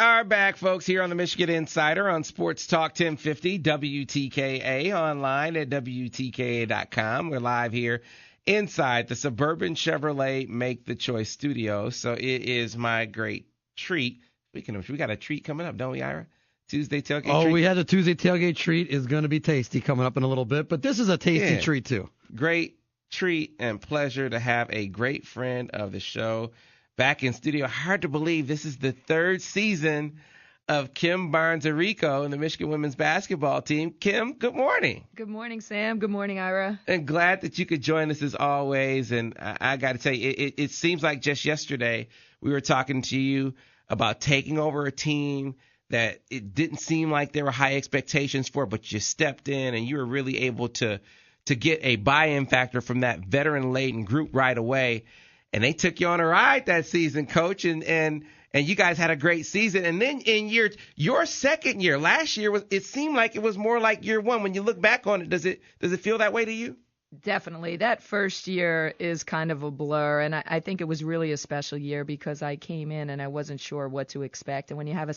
are back, folks, here on the Michigan Insider on Sports Talk 1050 WTKA, online at WTKA.com. We're live here inside the Suburban Chevrolet Make the Choice studio. So it is my great treat. Speaking of, we got a treat coming up, don't we, Ira? Tuesday tailgate treat. Oh, we had a Tuesday tailgate treat. Is going to be tasty coming up in a little bit, but this is a tasty treat too. Great treat and pleasure to have a great friend of the show back in studio. Hard to believe this is the third season of Kim Barnes Arico and the Michigan women's basketball team. Kim, good morning. Good morning, Sam. Good morning, Ira. And glad that you could join us as always. And I got to tell you, it seems like just yesterday we were talking to you about taking over a team that it didn't seem like there were high expectations for, but you stepped in and you were really able to get a buy-in factor from that veteran-laden group right away. And they took you on a ride that season, Coach, and you guys had a great season. And then in your second year, last year, it seemed like it was more like year one. When you look back on it, does it feel that way to you? Definitely. That first year is kind of a blur, and I think it was really a special year because I came in and I wasn't sure what to expect. And when you have a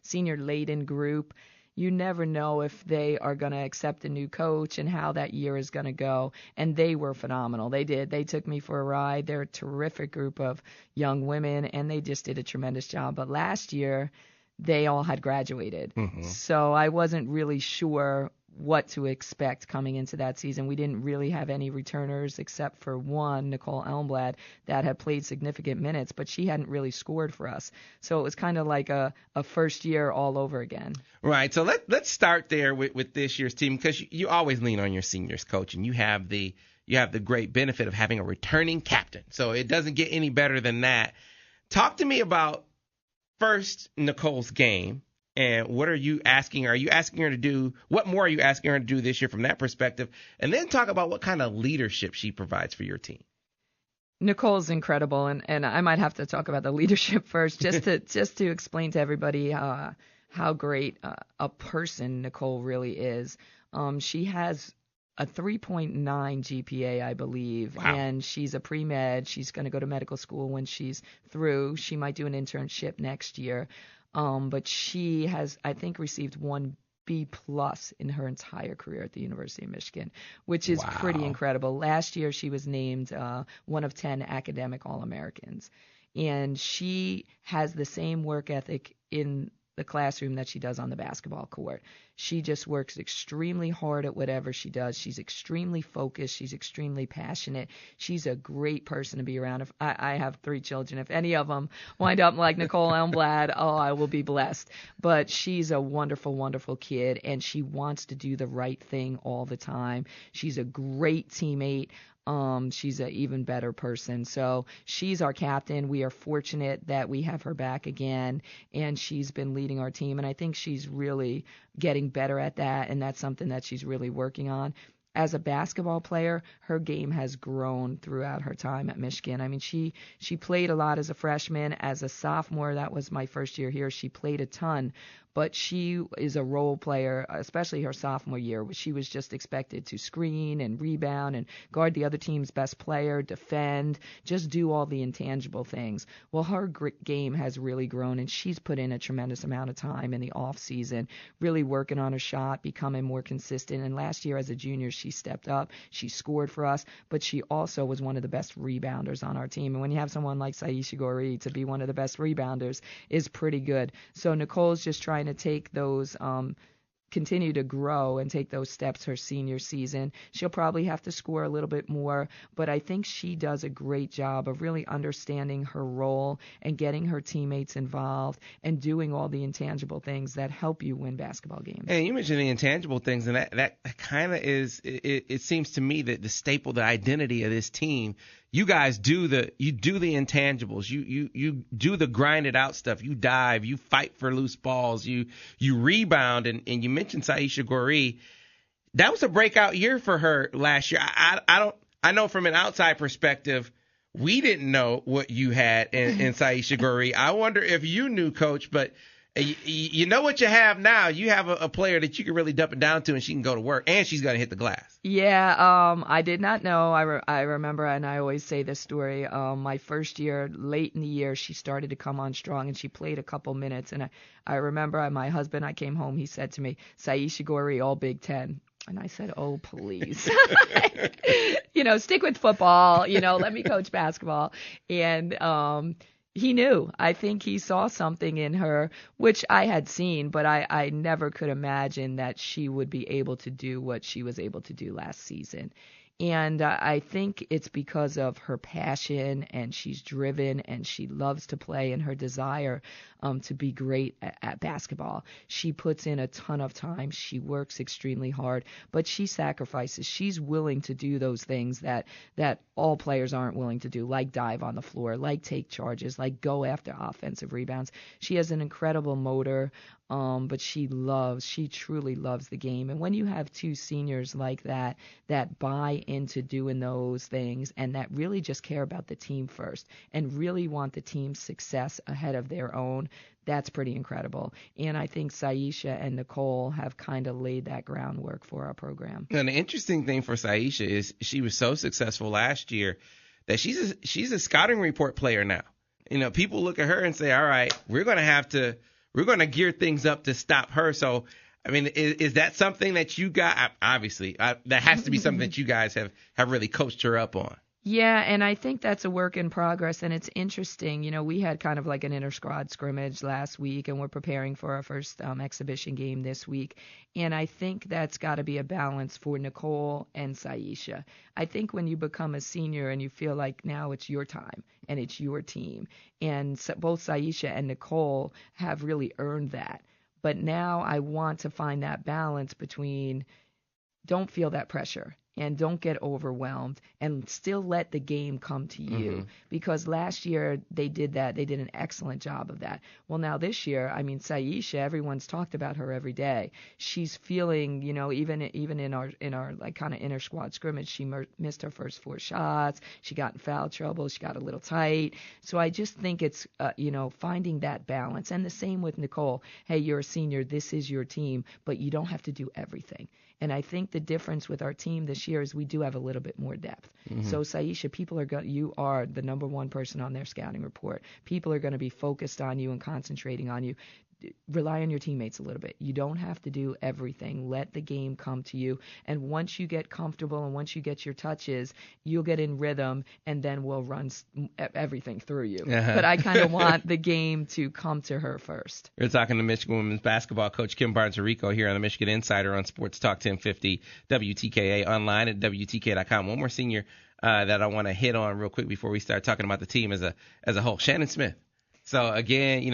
senior-laden group, you never know if they are going to accept a new coach and how that year is going to go. And they were phenomenal. They did. They took me for a ride. They're a terrific group of young women, and they just did a tremendous job. But last year, they all had graduated. Mm-hmm. So I wasn't really sure what to expect coming into that season. We didn't really have any returners except for one, Nicole Elmblad, that had played significant minutes, but she hadn't really scored for us. So it was kind of like a first year all over again. Right. So let's start there with this year's team, because you always lean on your seniors, Coach, and you have the great benefit of having a returning captain. So it doesn't get any better than that. Talk to me about first Nicole's game. And what are you asking her? Are you asking her to do? What more are you asking her to do this year from that perspective? And then talk about what kind of leadership she provides for your team. Nicole's incredible, and I might have to talk about the leadership first, just to explain to everybody how great a person Nicole really is. She has a 3.9 GPA, I believe, wow. And she's a pre-med. She's going to go to medical school when she's through. She might do an internship next year. But she has, I think, received 1 B+ in her entire career at the University of Michigan, which is wow. Pretty incredible. Last year, she was named one of 10 academic All-Americans. And she has the same work ethic in the classroom that she does on the basketball court. She just works extremely hard at whatever she does. She's extremely focused. She's extremely passionate. She's a great person to be around. If I have 3 children, if any of them wind up like Nicole Elmblad, I will be blessed. But she's a wonderful, wonderful kid, and she wants to do the right thing all the time. She's a great teammate. She's an even better person. So she's our captain. We are fortunate that we have her back again, and she's been leading our team. And I think she's really getting better at that, and that's something that she's really working on. As a basketball player, her game has grown throughout her time at Michigan. I mean, she played a lot as a freshman. As a sophomore, that was my first year here, she played a ton. But she is a role player, especially her sophomore year. She was just expected to screen and rebound and guard the other team's best player, defend, just do all the intangible things. Well, her game has really grown, and she's put in a tremendous amount of time in the off season, really working on her shot, becoming more consistent. And last year as a junior, she stepped up. She scored for us, but she also was one of the best rebounders on our team. And when you have someone like Saisha Goree to be one of the best rebounders is pretty good. So Nicole's just trying to take those continue to grow and take those steps her senior season. She'll probably have to score a little bit more, but I think she does a great job of really understanding her role and getting her teammates involved and doing all the intangible things that help you win basketball games. And you mentioned the intangible things, and that kind of is, it seems to me that the staple, the identity of this team. You guys do the intangibles. You do the grinded out stuff. You dive. You fight for loose balls. You rebound. And you mentioned Saisha Goree. That was a breakout year for her last year. I know from an outside perspective, we didn't know what you had in Saisha Goree. I wonder if you knew, Coach, but You know what you have now. You have a player that you can really dump it down to, and she can go to work, and she's going to hit the glass. Yeah, I did not know. I remember, and I always say this story. My first year, late in the year, she started to come on strong, and she played a couple minutes. And I remember my husband, I came home, he said to me, Saisha Gori, all Big Ten. And I said, oh, please. Stick with football, let me coach basketball. And he knew. I think he saw something in her, which I had seen, but I never could imagine that she would be able to do what she was able to do last season. And I think it's because of her passion, and she's driven, and she loves to play, and her desire to be great at basketball. She puts in a ton of time. She works extremely hard, but she sacrifices. She's willing to do those things that all players aren't willing to do, like dive on the floor, like take charges, like go after offensive rebounds. She has an incredible motor. But she truly loves the game. And when you have two seniors like that buy into doing those things and that really just care about the team first and really want the team's success ahead of their own, that's pretty incredible. And I think Saisha and Nicole have kind of laid that groundwork for our program. And the interesting thing for Saisha is she was so successful last year that she's a scouting report player now. People look at her and say, all right, we're going to gear things up to stop her. So, I mean, is that something that you got? Obviously, that has to be something that you guys have really coached her up on. Yeah, and I think that's a work in progress, and it's interesting. We had kind of like an inter-squad scrimmage last week, and we're preparing for our first exhibition game this week. And I think that's got to be a balance for Nicole and Saisha. I think when you become a senior and you feel like now it's your time and it's your team, and both Saisha and Nicole have really earned that. But now I want to find that balance between don't feel that pressure and don't get overwhelmed and still let the game come to you. Mm-hmm. Because last year they did that. They did an excellent job of that. Well, now this year, I mean, Saisha, everyone's talked about her every day. She's feeling, even in our like kind of inter squad scrimmage, she missed her first 4 shots. She got in foul trouble. She got a little tight. So I just think it's, finding that balance. And the same with Nicole. Hey, you're a senior. This is your team, but you don't have to do everything. And I think the difference with our team this year is we do have a little bit more depth. Mm-hmm. So, Saisha, you are the number one person on their scouting report. People are going to be focused on you and concentrating on you. Rely on your teammates a little bit. You don't have to do everything. Let the game come to you. And once you get comfortable and once you get your touches, you'll get in rhythm, and then we'll run everything through you. Uh-huh. But I kind of want the game to come to her first. We're talking to Michigan women's basketball coach Kim Barnes Arico here on the Michigan Insider on Sports Talk 1050 WTKA, online at WTKA.com. One more senior that I want to hit on real quick before we start talking about the team as a whole. Shannon Smith. So again,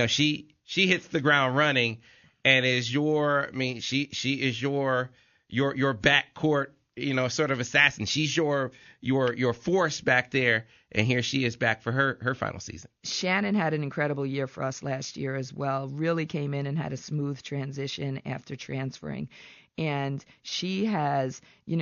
she hits the ground running, and she is your backcourt, sort of assassin. She's your force back there, and here she is back for her final season. Shannon had an incredible year for us last year as well. Really came in and had a smooth transition after transferring. And she has,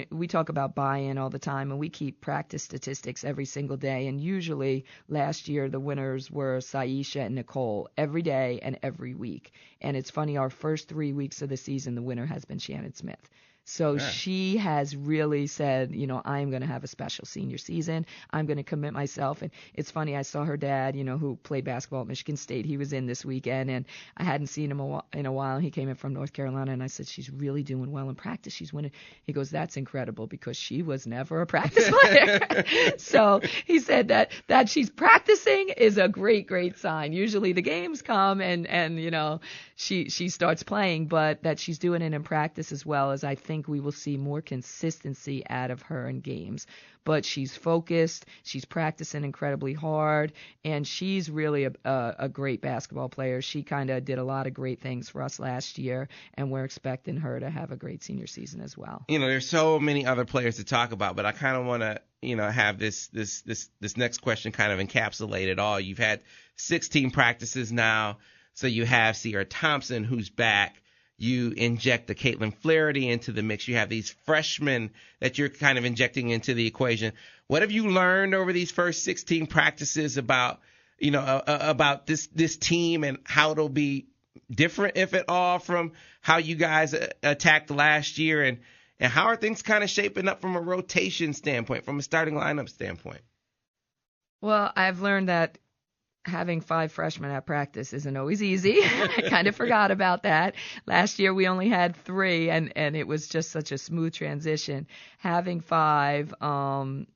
we talk about buy-in all the time, and we keep practice statistics every single day. And usually last year the winners were Saisha and Nicole every day and every week. And it's funny, our first 3 weeks of the season, the winner has been Shannon Smith. So she has really said, I'm going to have a special senior season. I'm going to commit myself. And it's funny, I saw her dad, who played basketball at Michigan State. He was in this weekend, and I hadn't seen him in a while. He came in from North Carolina, and I said, she's really doing well in practice. She's winning. He goes, that's incredible, because she was never a practice player. So he said that she's practicing is a great, great sign. Usually the games come and she starts playing, but that she's doing it in practice as well, as I think we will see more consistency out of her in games. But she's focused, she's practicing incredibly hard, and she's really a great basketball player. She kind of did a lot of great things for us last year, and we're expecting her to have a great senior season as well. There's so many other players to talk about, but I kind of want to have this next question kind of encapsulate it all. You've had 16 practices now, so you have Sierra Thompson, who's back. You inject the Caitlin Flaherty into the mix. You have these freshmen that you're kind of injecting into the equation. What have you learned over these first 16 practices about this team and how it'll be different, if at all, from how you guys attacked last year? And how are things kind of shaping up from a rotation standpoint, from a starting lineup standpoint? Well, I've learned that having 5 freshmen at practice isn't always easy. I kind of forgot about that. Last year we only had 3, and it was just such a smooth transition. Having 5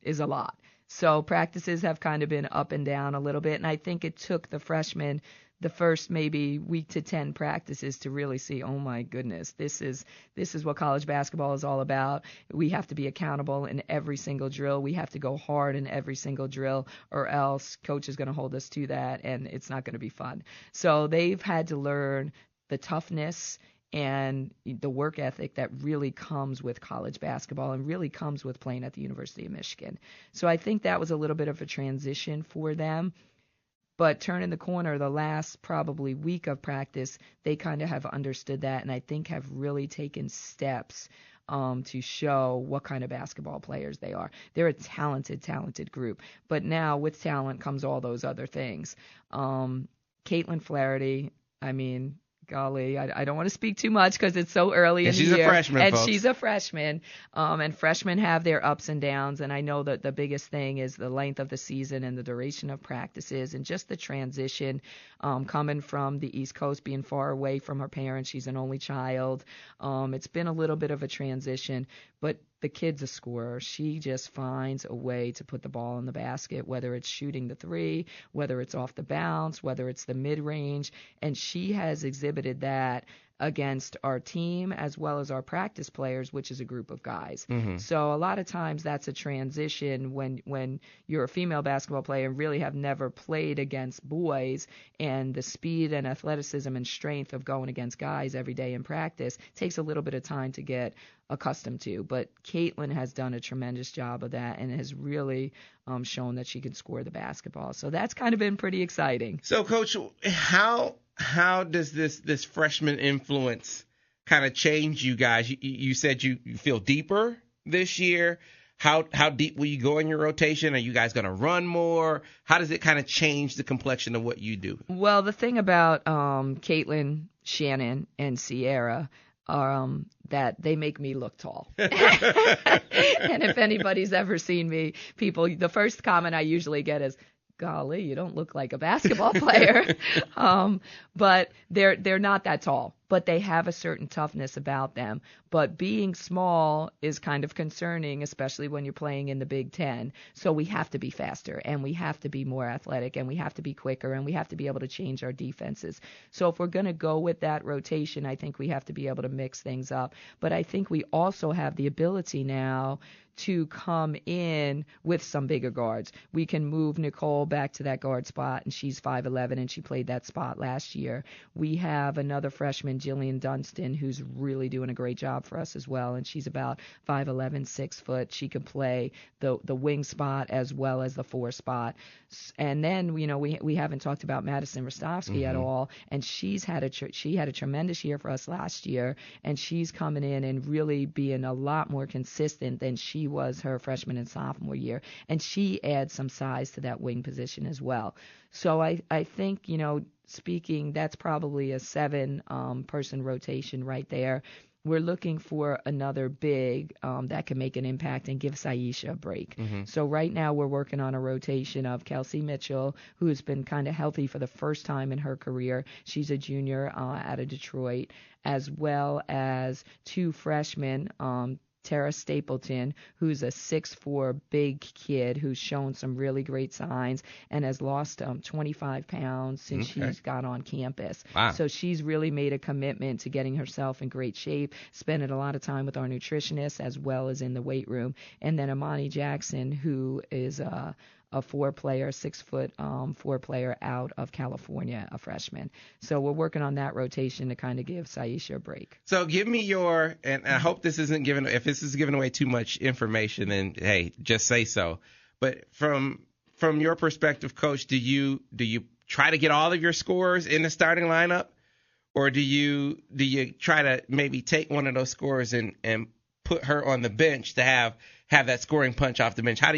is a lot. So practices have kind of been up and down a little bit, and I think it took the freshmen the first maybe week to 10 practices to really see, oh my goodness, this is what college basketball is all about. We have to be accountable in every single drill. We have to go hard in every single drill, or else coach is going to hold us to that, and it's not going to be fun. So they've had to learn the toughness and the work ethic that really comes with college basketball and really comes with playing at the University of Michigan. So I think that was a little bit of a transition for them. But turning the corner, the last probably week of practice, they kind of have understood that, and I think have really taken steps to show what kind of basketball players they are. They're a talented group. But now with talent comes all those other things. Caitlin Flaherty, I mean, golly, I don't want to speak too much because it's so early in the year. She's a freshman, and folks. She's a freshman. And freshmen have their ups and downs. And I know that the biggest thing is the length of the season and the duration of practices and just the transition coming from the East Coast, being far away from her parents. She's an only child. It's been a little bit of a transition, but the kid's a scorer. She just finds a way to put the ball in the basket, whether it's shooting the 3, whether it's off the bounce, whether it's the mid-range. And she has exhibited that against our team as well as our practice players, which is a group of guys. Mm-hmm. So a lot of times that's a transition when you're a female basketball player and really have never played against boys, and the speed and athleticism and strength of going against guys every day in practice takes a little bit of time to get accustomed to. But Caitlin has done a tremendous job of that and has really shown that she can score the basketball. So that's kind of been pretty exciting. So, Coach, how does this freshman influence kind of change you guys? You said you feel deeper this year. How deep will you go in your rotation? Are you guys going to run more? How does it kind of change the complexion of what you do? Well, the thing about Caitlin, Shannon, and Sierra that they make me look tall. And if anybody's ever seen me, the first comment I usually get is, golly, you don't look like a basketball player. But they're not that tall, but they have a certain toughness about them. But being small is kind of concerning, especially when you're playing in the Big Ten. So we have to be faster, and we have to be more athletic, and we have to be quicker, and we have to be able to change our defenses. So if we're going to go with that rotation, I think we have to be able to mix things up. But I think we also have the ability now to come in with some bigger guards. We can move Nicole back to that guard spot, and she's 5'11", and she played that spot last year. We have another freshman, Jillian Dunstan, who's really doing a great job for us as well, and she's about 5'11", 6 foot. She can play the wing spot as well as the 4 spot. And then, we haven't talked about Madison Rostovsky at all, and she had a tremendous year for us last year, and she's coming in and really being a lot more consistent than she was her freshman and sophomore year, and she adds some size to that wing position as well. So I think, speaking, that's probably a 7 person rotation right there. We're looking for another big that can make an impact and give Saisha a break. Mm-hmm. So right now we're working on a rotation of Kelsey Mitchell, who's been kind of healthy for the first time in her career. She's a junior out of Detroit, as well as 2 freshmen, Tara Stapleton, who's a 6'4" big kid who's shown some really great signs and has lost 25 pounds since she's got on campus. Wow. So she's really made a commitment to getting herself in great shape, spending a lot of time with our nutritionist as well as in the weight room. And then Amani Jackson, who is a 4-player, 6-foot 4-player out of California, a freshman. So we're working on that rotation to kind of give Saisha a break. So give me and I hope this isn't if this is giving away too much information, then hey, just say so. But from your perspective, Coach, do you try to get all of your scorers in the starting lineup, or do you try to maybe take one of those scorers and put her on the bench to have that scoring punch off the bench? How do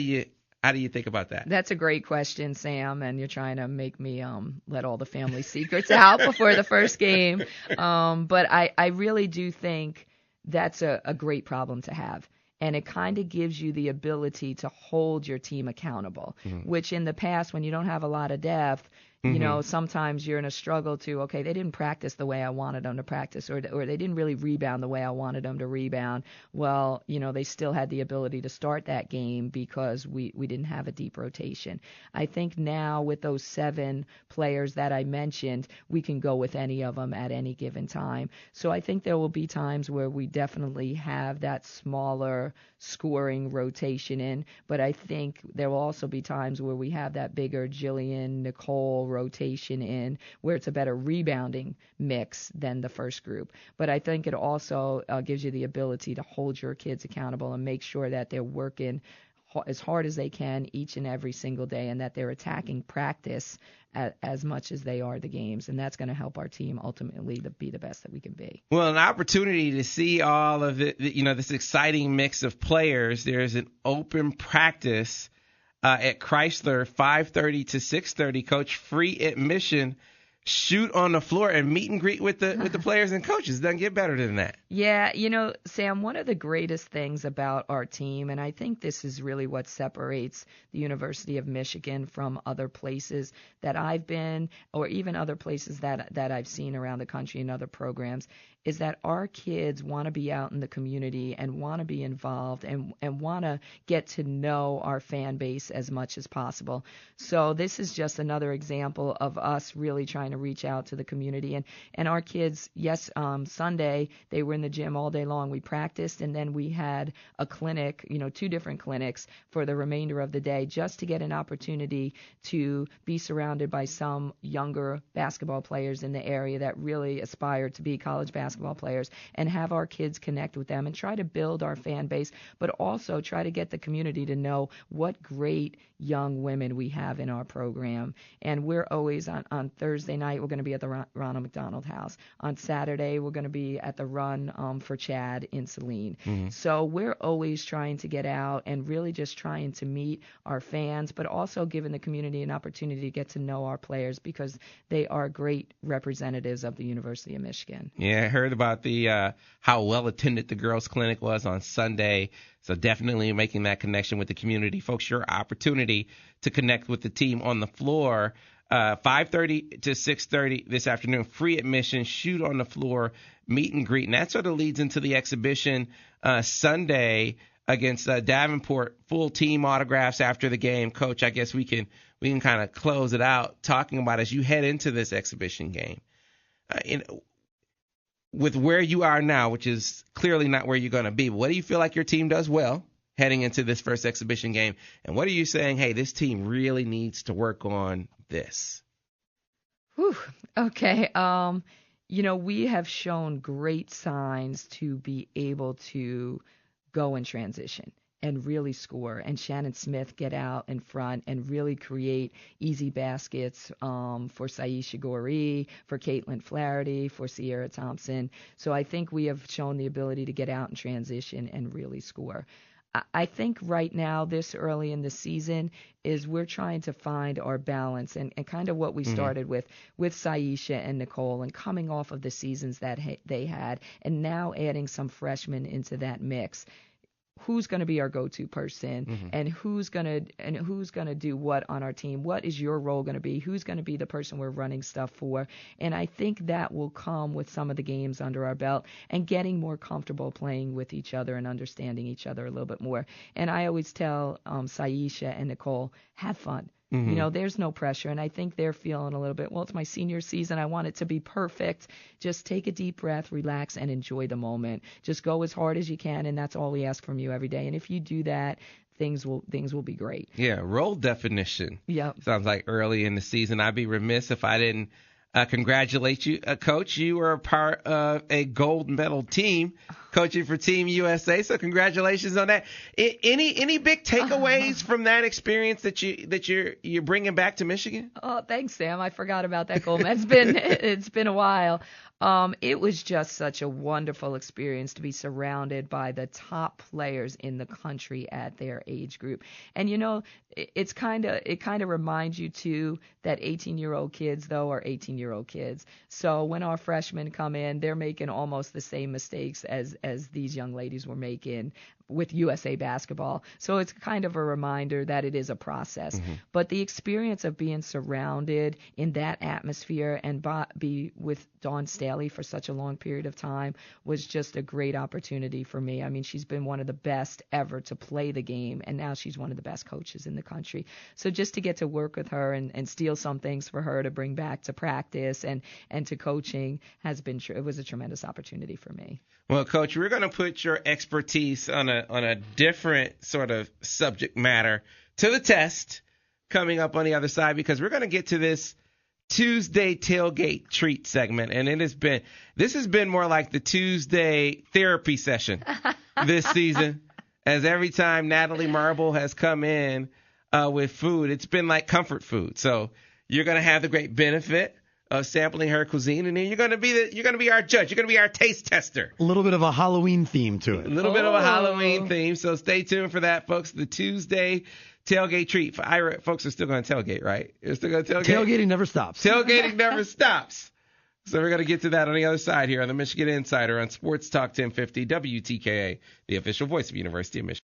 How do you think about that? That's a great question, Sam, and you're trying to make me let all the family secrets out before the first game. But I really do think that's a great problem to have. And it kind of gives you the ability to hold your team accountable, which in the past, when you don't have a lot of depth, you know, sometimes you're in a struggle to, okay, they didn't practice the way I wanted them to practice, or they didn't really rebound the way I wanted them to rebound. Well, you know, they still had the ability to start that game because we didn't have a deep rotation. I think now with those 7 players that I mentioned, we can go with any of them at any given time. So I think there will be times where we definitely have that smaller scoring rotation in, but I think there will also be times where we have that bigger Jillian, Nicole rotation in, where it's a better rebounding mix than the first group. But I think it also gives you the ability to hold your kids accountable and make sure that they're working as hard as they can each and every single day, and that they're attacking practice as much as they are the games. And that's going to help our team ultimately to be the best that we can be. Well, an opportunity to see all of it, you know, this exciting mix of players. There's an open practice at Chrysler, 5:30 to 6:30. Coach, free admission. Shoot on the floor and meet and greet with the players and coaches. Doesn't get better than that. Yeah, you know, Sam, one of the greatest things about our team, and I think this is really what separates the University of Michigan from other places that I've been, or even other places that I've seen around the country in other programs, is that our kids want to be out in the community and want to be involved and want to get to know our fan base as much as possible. So this is just another example of us really trying to reach out to the community. And our kids, yes, Sunday, they were in the gym all day long. We practiced, and then we had a clinic, you know, 2 different clinics for the remainder of the day, just to get an opportunity to be surrounded by some younger basketball players in the area that really aspire to be college basketball players, and have our kids connect with them and try to build our fan base, but also try to get the community to know what great young women we have in our program. And we're always on Thursday night, we're going to be at the Ronald McDonald House. On Saturday, we're going to be at the Run for Chad in Saline. So we're always trying to get out and really just trying to meet our fans, but also giving the community an opportunity to get to know our players, because they are great representatives of the University of Michigan. Yeah, I heard about the how well attended the girls' clinic was on Sunday. So definitely making that connection with the community. Folks, your opportunity to connect with the team on the floor, 5:30 to 6:30 this afternoon, free admission, shoot on the floor, meet and greet. And that sort of leads into the exhibition Sunday against Davenport, full team autographs after the game. Coach, I guess we can kind of close it out talking about as you head into this exhibition game. With where you are now, which is clearly not where you're going to be, what do you feel like your team does well heading into this first exhibition game? And what are you saying, hey, this team really needs to work on this? Whew. Okay. You know, we have shown great signs to be able to go in transition and really score, and Shannon Smith get out in front and really create easy baskets for Saisha Goree, for Caitlin Flaherty, for Sierra Thompson. So I think we have shown the ability to get out in transition and really score. I think right now, this early in the season, is we're trying to find our balance and kind of what we started with Saisha and Nicole, and coming off of the seasons that they had, and now adding some freshmen into that mix. Who's going to be our go-to person, and who's going to do what on our team? What is your role going to be? Who's going to be the person we're running stuff for? And I think that will come with some of the games under our belt and getting more comfortable playing with each other and understanding each other a little bit more. And I always tell Saisha and Nicole, have fun. You know, there's no pressure, and I think they're feeling a little bit, well, it's my senior season. I want it to be perfect. Just take a deep breath, relax, and enjoy the moment. Just go as hard as you can, and that's all we ask from you every day. And if you do that, things will be great. Yeah, role definition. Yeah. Sounds like early in the season. I'd be remiss if I didn't congratulate you. Coach, you were a part of a gold medal team coaching for Team USA. So congratulations on that. Any big takeaways from that experience that you're bringing back to Michigan? Oh, thanks, Sam. I forgot about that, Coleman. It's been a while. It was just such a wonderful experience to be surrounded by the top players in the country at their age group. And it kind of reminds you too that 18-year-old kids though are 18-year-old kids. So when our freshmen come in, they're making almost the same mistakes as these young ladies were making with USA basketball. So it's kind of a reminder that it is a process. Mm-hmm. But the experience of being surrounded in that atmosphere and be with Dawn Staley for such a long period of time was just a great opportunity for me. I mean, she's been one of the best ever to play the game, and now she's one of the best coaches in the country. So just to get to work with her and steal some things for her to bring back to practice and to coaching it was a tremendous opportunity for me. Well, Coach, we're going to put your expertise on a different sort of subject matter to the test coming up on the other side, because we're going to get to this Tuesday tailgate treat segment, and this has been more like the Tuesday therapy session this season, as every time Natalie Marble has come in with food, it's been like comfort food. So you're going to have the great benefit of sampling her cuisine, and then you're going to be our judge. You're going to be our taste tester. A little bit of a Halloween theme to it. A little bit of a Halloween theme. So stay tuned for that, folks. The Tuesday tailgate treat. Folks are still going to tailgate, right? You're still going to tailgate? Tailgating never stops. Tailgating never stops. So we're going to get to that on the other side here on the Michigan Insider on Sports Talk 1050 WTKA, the official voice of University of Michigan.